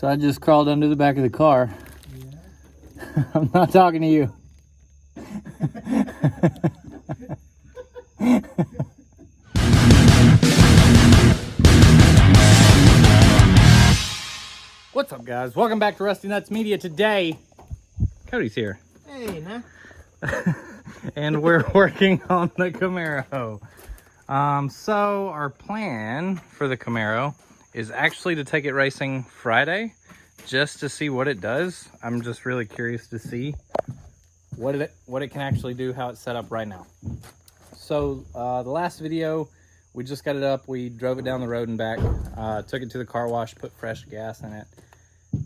So I just crawled under the back of the car. Yeah. I'm not talking to you. What's up, guys? Welcome back to Rusty Nuts Media. Today, Cody's here. Hey, nah. And we're working on the Camaro. So our plan for the Camaro is actually to take it racing Friday just to see what it does. I'm just really curious to see what it can actually do, how it's set up right now. So the last video, we just got it up, we drove it down the road and back, took it to the car wash, put fresh gas in it.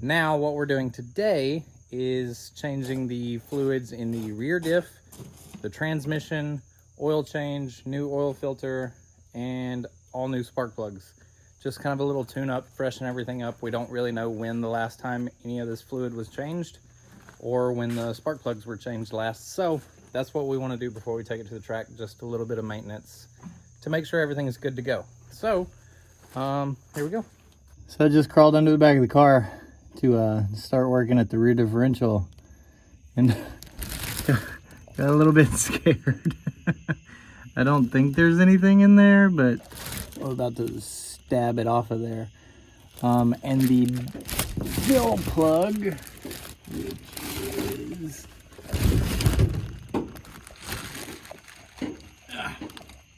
Now what we're doing today is changing the fluids in the rear diff, the transmission, oil change, new oil filter, and all new spark plugs. Just kind of a little tune up, freshen everything up. We don't really know when the last time any of this fluid was changed or when the spark plugs were changed last. So that's what we want to do before we take it to the track. Just a little bit of maintenance to make sure everything is good to go. So here we go. So I just crawled under the back of the car to start working at the rear differential and got a little bit scared. I don't think there's anything in there, but I was about to stab it off of there. And the fill plug, which is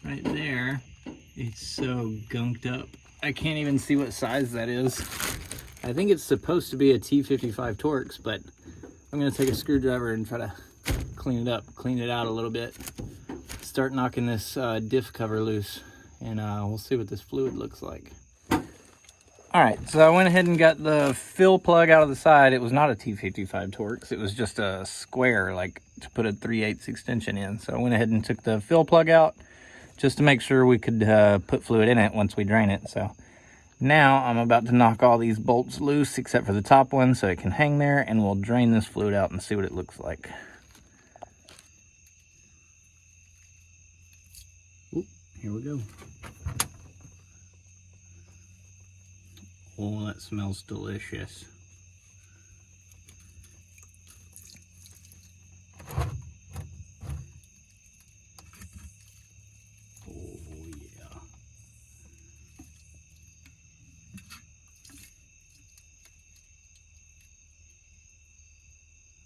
right there, it's so gunked up. I can't even see what size that is. I think it's supposed to be a T55 Torx, but I'm gonna take a screwdriver and try to clean it up, clean it out a little bit, start knocking this diff cover loose, and we'll see what this fluid looks like. All right, so I went ahead and got the fill plug out of the side. It was not a T55 Torx, it was just a square, like to put a 3/8 extension in. So I went ahead and took the fill plug out just to make sure we could put fluid in it once we drain it. So now I'm about to knock all these bolts loose except for the top one so it can hang there, and we'll drain this fluid out and see what it looks like. Oop, here we go. Oh, that smells delicious.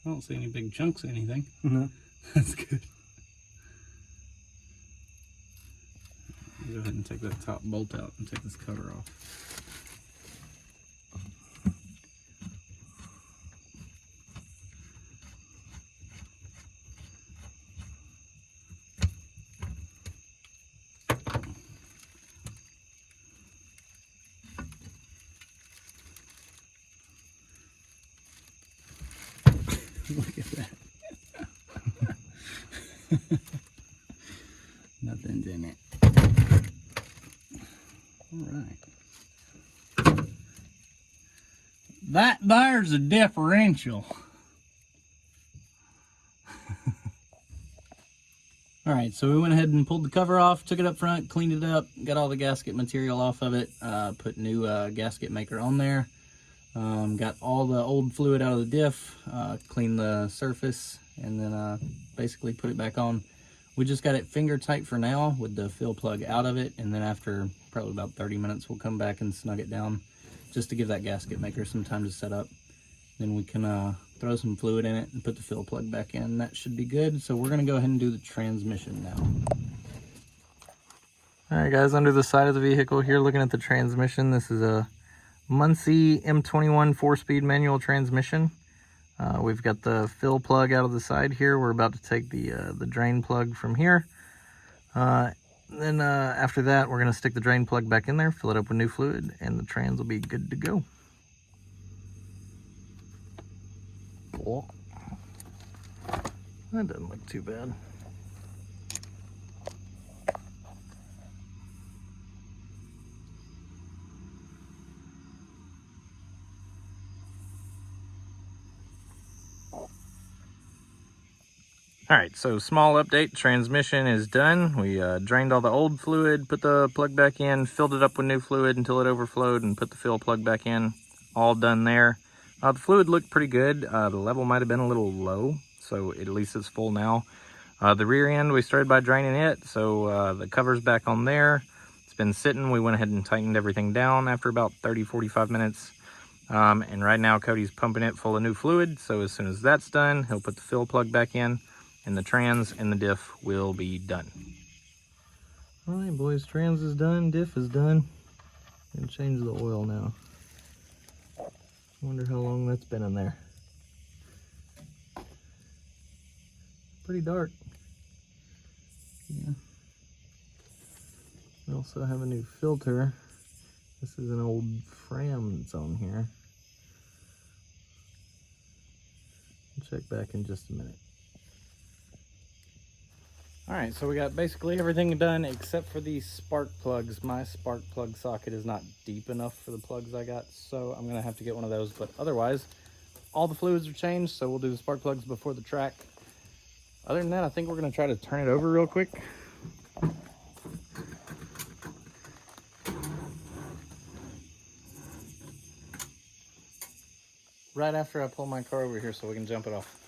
I don't see any big chunks of anything. No. That's good. Go ahead and take that top bolt out and take this cover off. Look at that. Nothing's in it. All right. That there's a differential. All right, so we went ahead and pulled the cover off, took it up front, cleaned it up, got all the gasket material off of it, put new gasket maker on there. Got all the old fluid out of the diff, cleaned the surface, and then basically put it back on. We just got it finger tight for now with the fill plug out of it, and then after probably about 30 minutes we'll come back and snug it down just to give that gasket maker some time to set up. Then we can throw some fluid in it and put the fill plug back in. That should be good. So we're going to go ahead and do the transmission now. All right, guys, under the side of the vehicle here, looking at the transmission, this is a Muncie M21 4-speed manual transmission. We've got the fill plug out of the side here. We're about to take the drain plug from here. Then after that, we're going to stick the drain plug back in there, fill it up with new fluid, and the trans will be good to go. Oh, that doesn't look too bad. All right, so small update, transmission is done. We drained all the old fluid, put the plug back in, filled it up with new fluid until it overflowed, and put the fill plug back in. all done there. The fluid looked pretty good. The level might have been a little low, so at least it's full now. The rear end, we started by draining it, so the cover's back on there. It's been sitting. We went ahead and tightened everything down after about 30-45 minutes. And right now Cody's pumping it full of new fluid, so as soon as that's done, he'll put the fill plug back in, and the trans and the diff will be done. All right, boys, trans is done, diff is done. And change the oil now. Wonder how long that's been in there. Pretty dark. Yeah. We also have a new filter. This is an old Fram that's on here. I'll check back in just a minute. All right, so we got basically everything done except for these spark plugs. My spark plug socket is not deep enough for the plugs I got, so I'm gonna have to get one of those. But otherwise, all the fluids are changed, so we'll do the spark plugs before the track. Other than that, I think we're gonna try to turn it over real quick. Right after I pull my car over here so we can jump it off.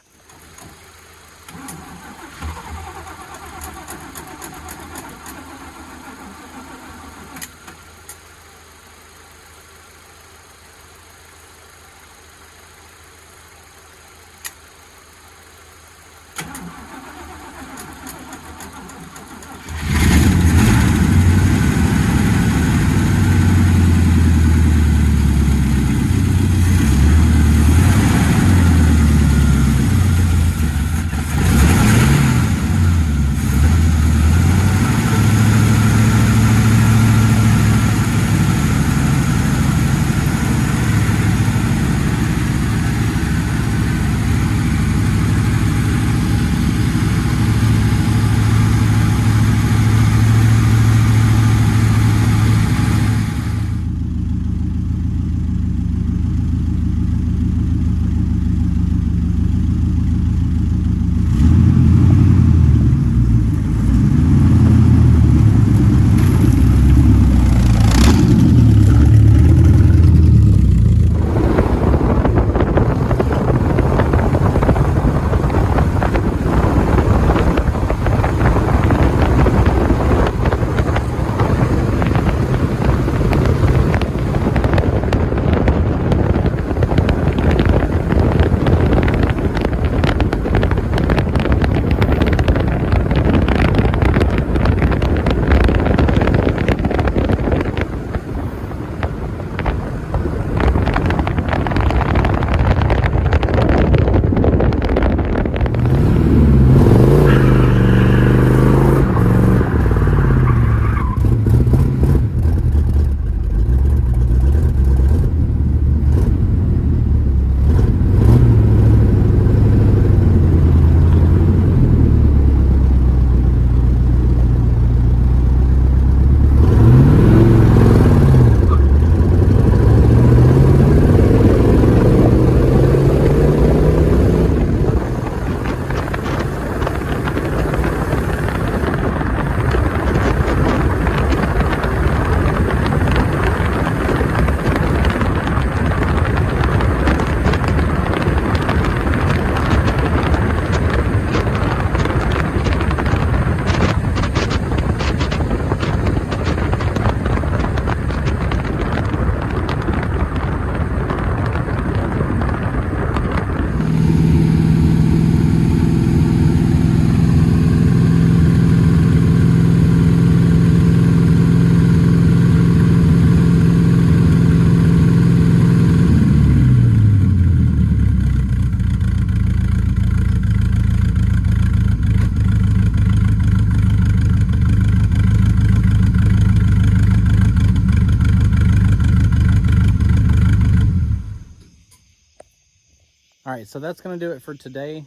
All right, so that's gonna do it for today.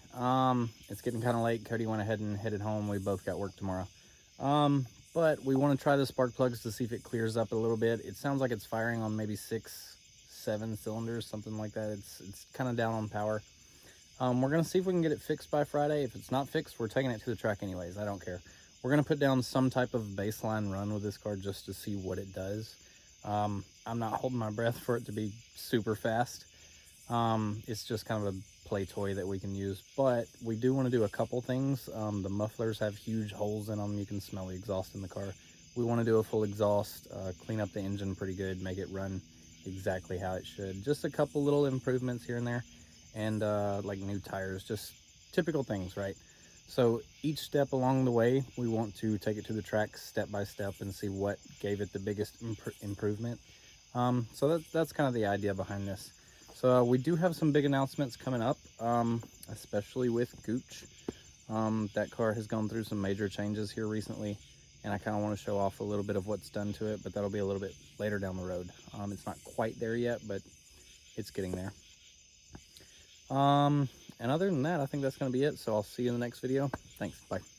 It's getting kind of late. Cody went ahead and headed home. We both got work tomorrow. But we want to try the spark plugs to see if it clears up a little bit. It sounds like it's firing on maybe 6-7 cylinders, something like that. It's kind of down on power. We're gonna see if we can get it fixed by Friday. If it's not fixed, we're taking it to the track anyways. I don't care. We're gonna put down some type of baseline run with this car just to see what it does. I'm not holding my breath for it to be super fast. It's just kind of a play toy that we can use, but we do want to do a couple things. The mufflers have huge holes in them. You can smell the exhaust in the car. We want to do a full exhaust, clean up the engine pretty good, make it run exactly how it should. Just a couple little improvements here and there, and like new tires, just typical things, right? So each step along the way, we want to take it to the track step by step and see what gave it the biggest improvement. So that's kind of the idea behind this. So we do have some big announcements coming up, especially with Gooch. That car has gone through some major changes here recently, and I kind of want to show off a little bit of what's done to it, but that'll be a little bit later down the road. It's not quite there yet, but it's getting there. And other than that, I think that's going to be it. So I'll see you in the next video. Thanks. Bye.